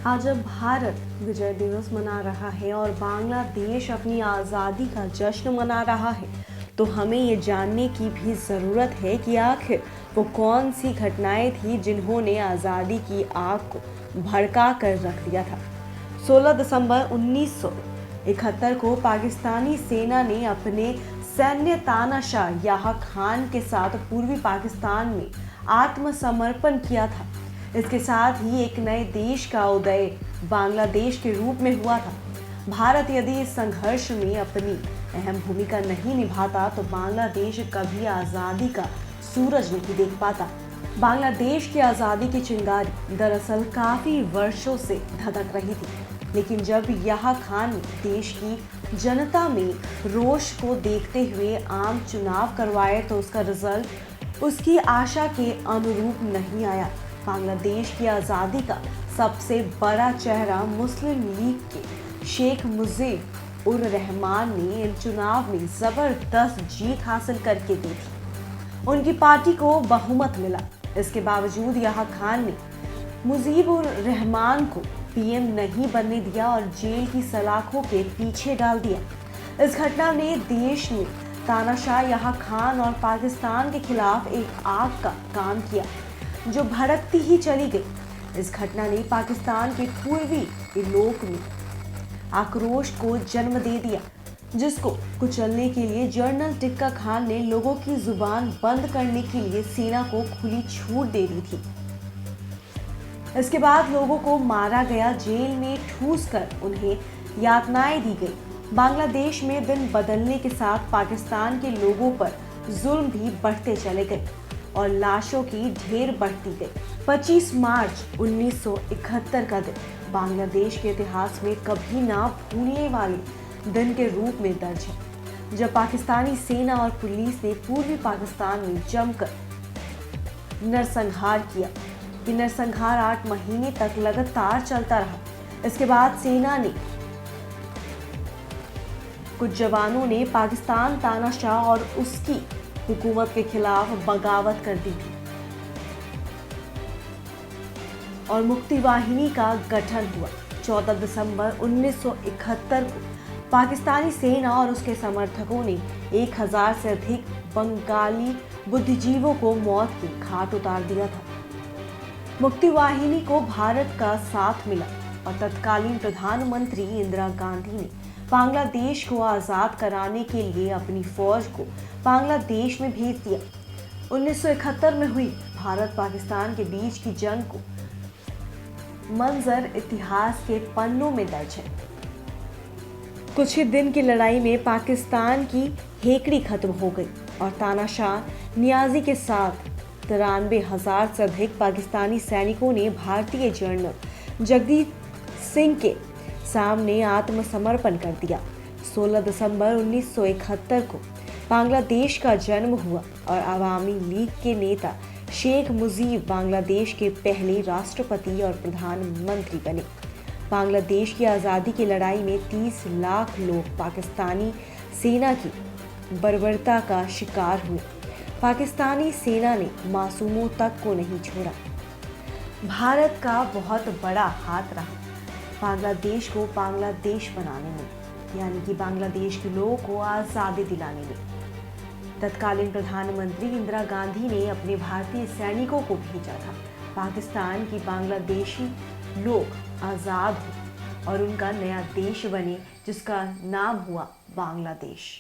आज जब भारत विजय दिवस मना रहा है और बांग्लादेश अपनी आज़ादी का जश्न मना रहा है, तो हमें ये जानने की भी ज़रूरत है कि आखिर वो कौन सी घटनाएं थी जिन्होंने आज़ादी की आग को भड़का कर रख दिया था। 16 दिसंबर 1971 को पाकिस्तानी सेना ने अपने सैन्य तानाशाह याह खान के साथ पूर्वी पाकिस्तान में आत्मसमर्पण किया था। इसके साथ ही एक नए देश का उदय बांग्लादेश के रूप में हुआ था। भारत यदि इस संघर्ष में अपनी अहम भूमिका नहीं निभाता तो बांग्लादेश कभी आज़ादी का सूरज नहीं देख पाता। बांग्लादेश की आज़ादी की चिंगारी दरअसल काफ़ी वर्षों से धधक रही थी, लेकिन जब याह खान ने देश की जनता में रोष को देखते हुए आम चुनाव करवाए तो उसका रिजल्ट उसकी आशा के अनुरूप नहीं आया। बांग्लादेश की आज़ादी का सबसे बड़ा चेहरा मुस्लिम लीग के शेख मुजीब उर रहमान ने इन चुनाव में ज़बरदस्त जीत हासिल करके दी थी। उनकी पार्टी को बहुमत मिला। इसके बावजूद याह खान ने मुजीब उर रहमान को पीएम नहीं बनने दिया और जेल की सलाखों के पीछे डाल दिया। इस घटना ने देश में तानाशाह याह खान और पाकिस्तान के खिलाफ एक आग का काम किया जो भड़कती ही चली गई। इस घटना ने पाकिस्तान के पूर्वी इलाकों में आक्रोश को जन्म दे दिया, जिसको कुचलने के लिए जनरल टिक्का खान ने लोगों की जुबान बंद करने के लिए सेना को खुली छूट दे दी थी। इसके बाद लोगों को मारा गया, जेल में ठूस कर उन्हें यातनाएं दी गई। बांग्लादेश में दिन बदलने के साथ पाकिस्तान के लोगों पर जुल्म भी बढ़ते चले गए और लाशों की ढेर बढ़ती गई। 25 मार्च 1971 का दिन बांग्लादेश के इतिहास में कभी ना भूलने वाले दिन के रूप में दर्ज है, जब पाकिस्तानी सेना और पुलिस ने पूर्वी पाकिस्तान में जमकर नरसंहार किया। ये नरसंहार 8 महीने तक लगातार चलता रहा। इसके बाद सेना ने कुछ जवानों ने पाकिस्तान तानाशाह और उसकी हुकूमत के खिलाफ बगावत कर दी थी और मुक्ति वाहिनी का गठन हुआ। 14 दिसंबर 1971 को पाकिस्तानी सेना और उसके समर्थकों ने 1000 से अधिक बंगाली बुद्धिजीवों को मौत के घाट उतार दिया था। मुक्ति वाहिनी को भारत का साथ मिला और तत्कालीन प्रधानमंत्री इंदिरा गांधी ने बांग्लादेश को आज़ाद कराने के लिए अपनी फौज को बांग्लादेश में भेज दिया। 1971 में हुई भारत पाकिस्तान के बीच की जंग को मंजर इतिहास के पन्नों में दर्ज है। कुछ ही दिन की लड़ाई में पाकिस्तान की हेकड़ी खत्म हो गई और तानाशाह नियाजी के साथ 93,000 से अधिक पाकिस्तानी सैनिकों ने भारतीय जनरल जगजीत सिंह के सामने आत्मसमर्पण कर दिया। 16 दिसंबर 1971 को बांग्लादेश का जन्म हुआ और अवामी लीग के नेता शेख मुजीब बांग्लादेश के पहले राष्ट्रपति और प्रधानमंत्री बने। बांग्लादेश की आज़ादी की लड़ाई में 30 लाख लोग पाकिस्तानी सेना की बर्बरता का शिकार हुए। पाकिस्तानी सेना ने मासूमों तक को नहीं छोड़ा। भारत का बहुत बड़ा हाथ रहा बांग्लादेश को बांग्लादेश बनाने में, यानी कि बांग्लादेश के लोगों को आज़ादी दिलाने में। तत्कालीन प्रधानमंत्री इंदिरा गांधी ने अपने भारतीय सैनिकों को भेजा था पाकिस्तान की बांग्लादेशी लोग आज़ाद हो और उनका नया देश बने, जिसका नाम हुआ बांग्लादेश।